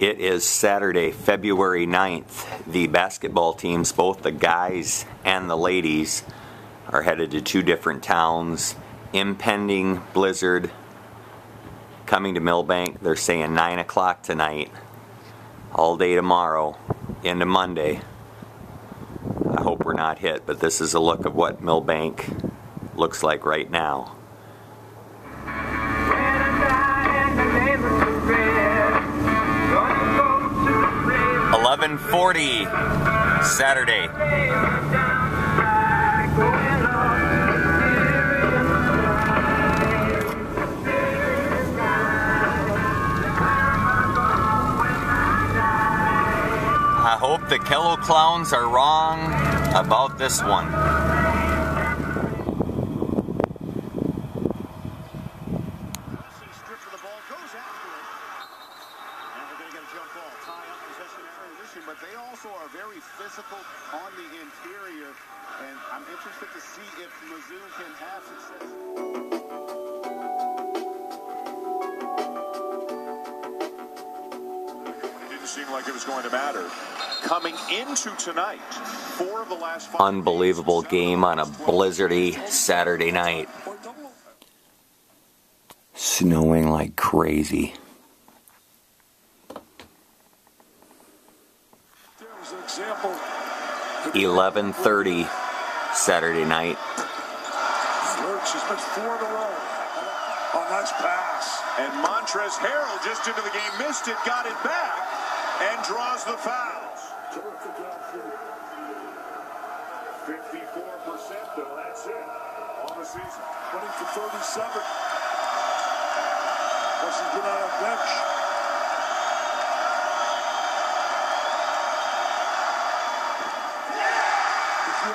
It is Saturday, February 9th. The basketball teams, both the guys and the ladies, are headed to two different towns. Impending blizzard coming to Millbank. They're saying 9 o'clock tonight, all day tomorrow into Monday. I hope we're not hit, but this is a look of what Millbank looks like right now. 11:40 Saturday. I hope the Kello Clowns are wrong about this one. But they also are very physical on the interior, and I'm interested to see if Mizzou can have success. It didn't seem like it was going to matter. Coming into tonight, 4 of the last 5 unbelievable game on a blizzardy Saturday night. Snowing like crazy. 11:30 Saturday night. She's missed 4 in a row. Oh, nice pass. And Montrezl Harrell just into the game, missed it, got it back, and draws the fouls. 54% though, that's it on the season. 20 for 37. Plus he's been on a bench.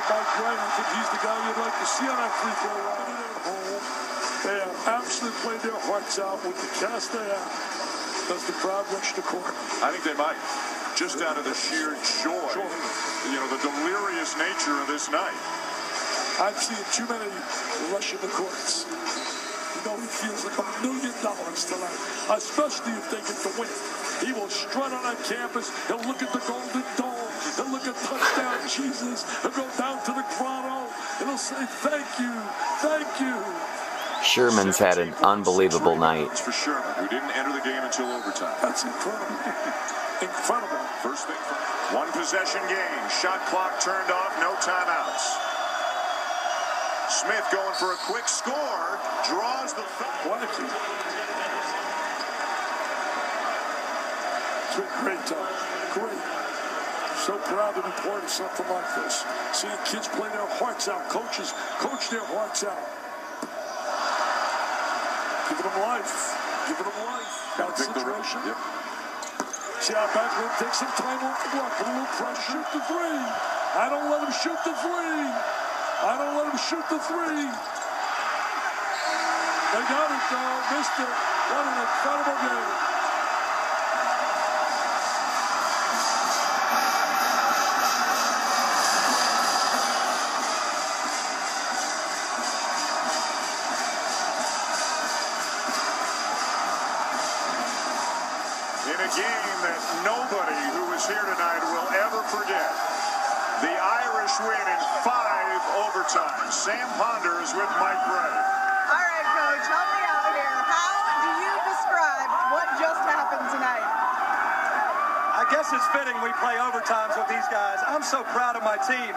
Mike Gray, I think he's the guy you'd like to see on that free throw line. They have absolutely played their hearts out with the cast they have. Does the crowd rush the court? I think they might, just out of the sheer joy, you know, the delirious nature of this night. I've seen too many rushing the courts. You know, he feels like $1 million tonight, especially if they get the win. He will strut on that campus. He'll look at the Golden Dome. He'll look at touchdown Jesus. He'll go down to the grotto. And he'll say, thank you, thank you. Sherman's had an unbelievable night. For Sherman, who didn't enter the game until overtime. That's incredible. Incredible. First thing for one possession game. Shot clock turned off, no timeouts. Smith going for a quick score. Draws the foul. It's been great time. Great. So proud to be part of something like this. Seeing kids play their hearts out. Coaches coach their hearts out. Giving them life. Giving them life. That situation. Yep. See how Backman takes some time off the block. Put a little pressure. Shoot the three. I don't let him shoot the three. I don't let him shoot the three. They got it though. Missed it. What an incredible game. In a game that nobody who was here tonight will ever forget. The Irish win in 5 overtimes. Sam Ponder is with Mike Gray. All right, Coach, help me out here. How do you describe what just happened tonight? I guess it's fitting we play overtimes with these guys. I'm so proud of my team.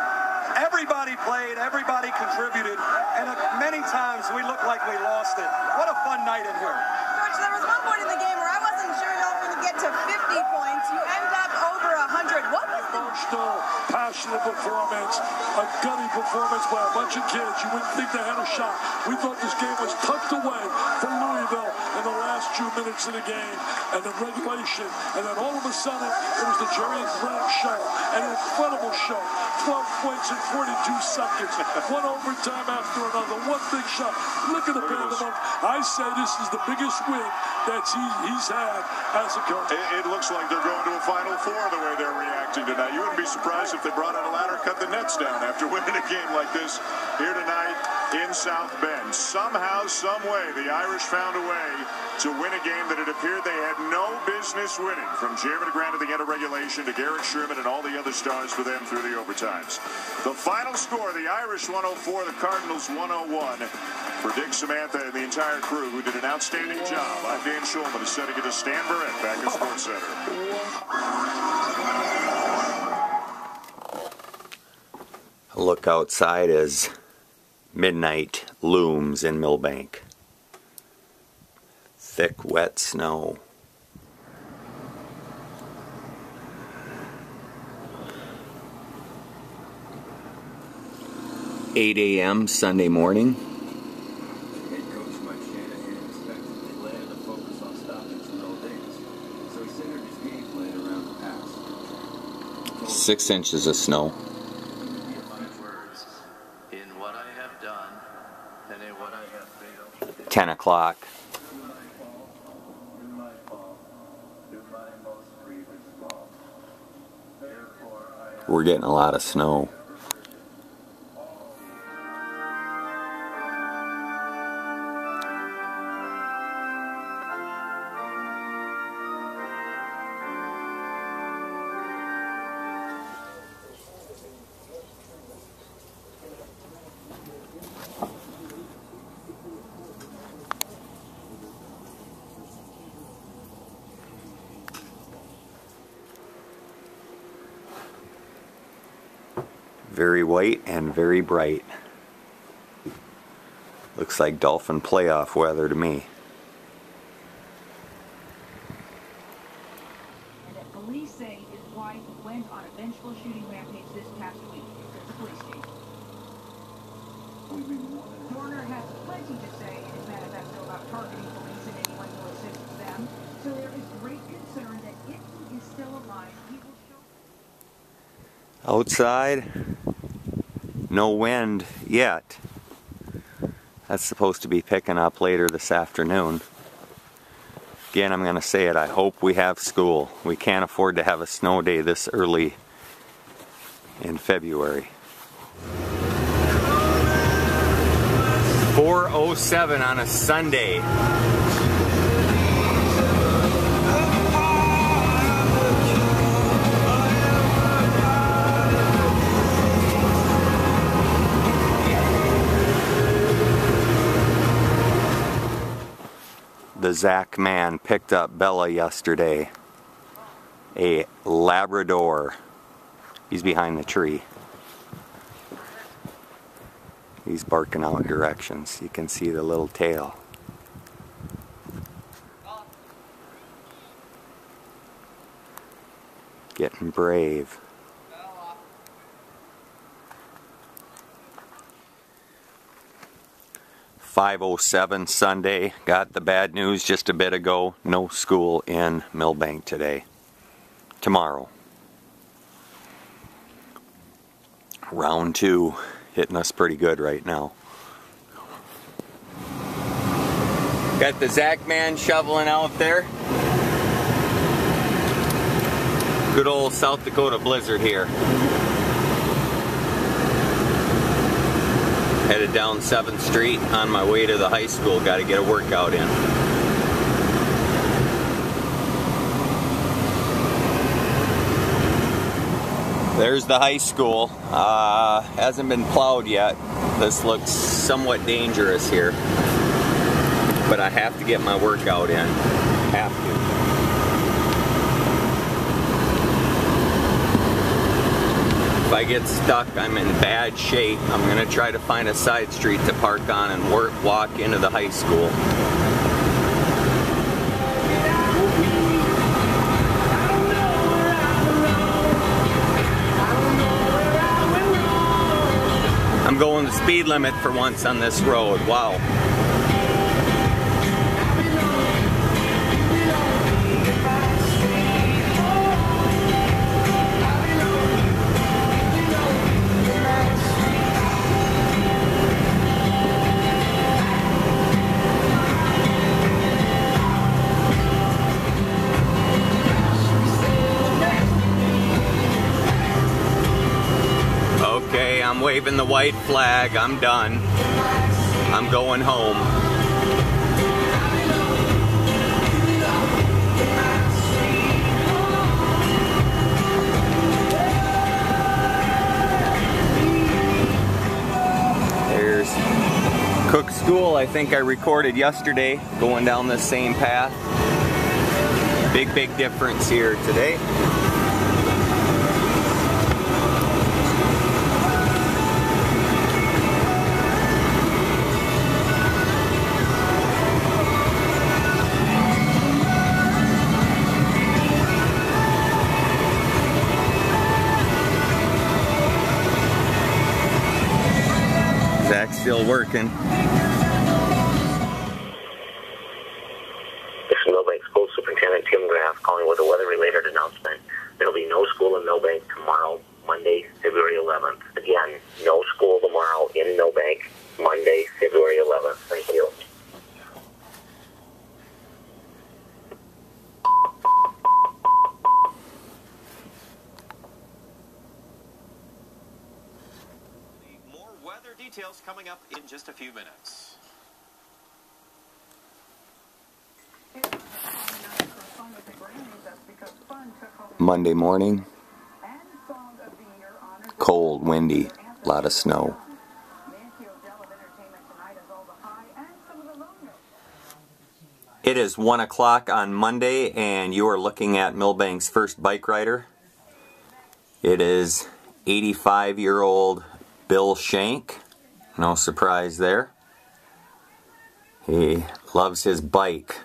Everybody played, everybody contributed, and many times we looked like we lost it. What a fun night in here. Coach, there was one point in the game where I wasn't sure y'all were going to get to 50 points. You end up over 100. What was the... Emotional, passionate performance, a gutty performance by a bunch of kids. You wouldn't think they had a shot. We thought this game was tucked away from Louisville in the last 2 minutes of the game and the regulation. And then all of a sudden, it was the Jerry Grant show, an incredible show. 12 points in 42 seconds. One overtime after another. One big shot. Look at the pandemonium. I say this is the biggest win that he's had as a coach. It looks like they're going to a Final Four the way they're reacting tonight. You wouldn't be surprised if they brought out a ladder, cut the nets down after winning a game like this here tonight in South Bend. Somehow, some way, the Irish found a way to win a game that it appeared they had no business winning. From Jeremy Grant at the end of regulation to Garrett Sherman and all the other stars for them through the overtimes. The final score, the Irish 104, the Cardinals 101. For Dick Samantha and the entire crew who did an outstanding job, I'm Dan Schulman, setting it to Stan Barrett back at Sports Center. Look outside as midnight looms in Millbank. Thick, wet snow. "8 a.m. Sunday morning. Head coach Mike Shanahan expected Atlanta to focus on stopping Terrell Davis, so he centered his game plan around the pass. 6 inches of snow. Words in what I have done and in what I have failed. 10 o'clock. We're getting a lot of snow. Very white and very bright. Looks like Dolphin playoff weather to me. And that police say his wife went on a vengeful shooting rampage this past week. It's a police chief. Dorner has plenty to say in his manifesto about targeting police and anyone who assists them. So there is great concern that if he is still alive, he will show... Outside, no wind yet. That's supposed to be picking up later this afternoon. Again, I'm going to say it, I hope we have school. We can't afford to have a snow day this early in February. 4:07 on a Sunday. The Zach man picked up Bella yesterday, a Labrador. He's behind the tree. He's barking out directions. You can see the little tail. Getting brave. 5:07 Sunday. Got the bad news just a bit ago. No school in Millbank today. Tomorrow. Round 2 hitting us pretty good right now. Got the Zach man shoveling out there. Good old South Dakota blizzard here. Headed down 7th Street on my way to the high school. Got to get a workout in. There's the high school. Hasn't been plowed yet. This looks somewhat dangerous here. But I have to get my workout in. Have to. If I get stuck, I'm in bad shape. I'm going to try to find a side street to park on and walk into the high school. I'm going the speed limit for once on this road. Wow. waving the white flag. I'm done. I'm going home. There's Cook School. I think I recorded yesterday, going down this same path. Big difference here today. Zach's still working. This is Millbank School Superintendent Tim Graff calling with a weather-related announcement. There will be no school in Millbank tomorrow, Monday, February 11th. Again, no school tomorrow in Millbank, Monday, February 11th. Thank you. More weather details coming up in just a few minutes. Monday morning, cold, windy, a lot of snow. It is 1 o'clock on Monday, and you are looking at Millbank's first bike rider. It is 85-year-old Bill Shank. No surprise there. He loves his bike.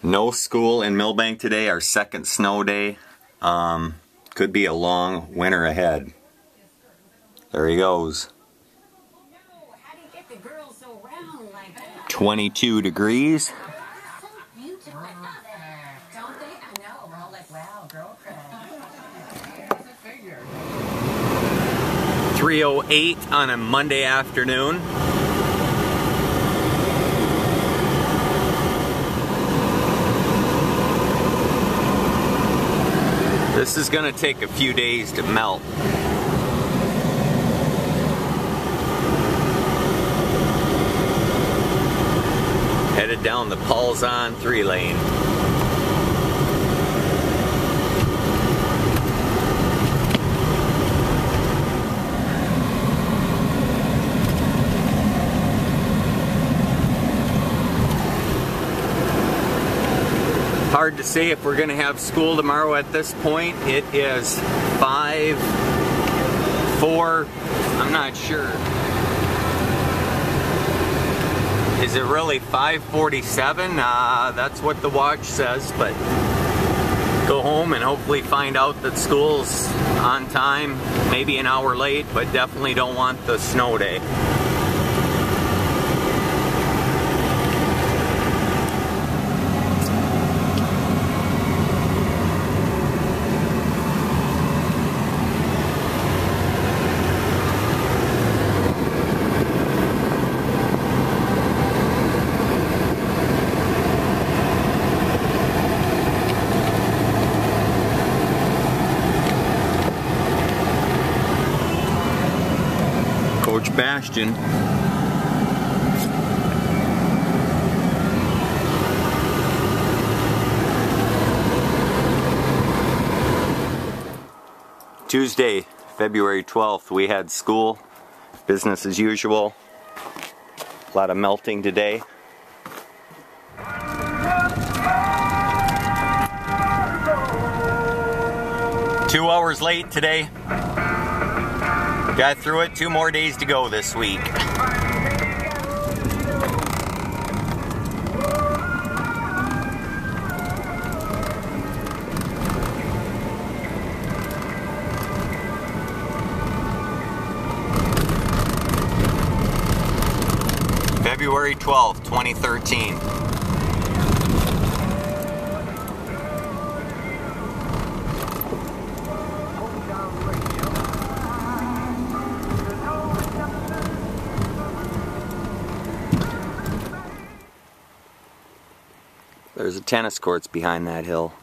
No school in Millbank today, our second snow day. Could be a long winter ahead. There he goes. 22 degrees. 3:08 on a Monday afternoon. This is going to take a few days to melt. Headed down the Paulzon 3-lane. Hard to say if we're going to have school tomorrow at this point. It is 5:04. I'm not sure. Is it really 5:47? That's what the watch says, but go home and hopefully find out that school's on time, maybe an hour late, but definitely don't want the snow day. Coach Bastion. Tuesday, February 12th, we had school, business as usual. A lot of melting today. Two hours late today. Got through it, 2 more days to go this week. February 12th, 2013. There's a tennis courts behind that hill.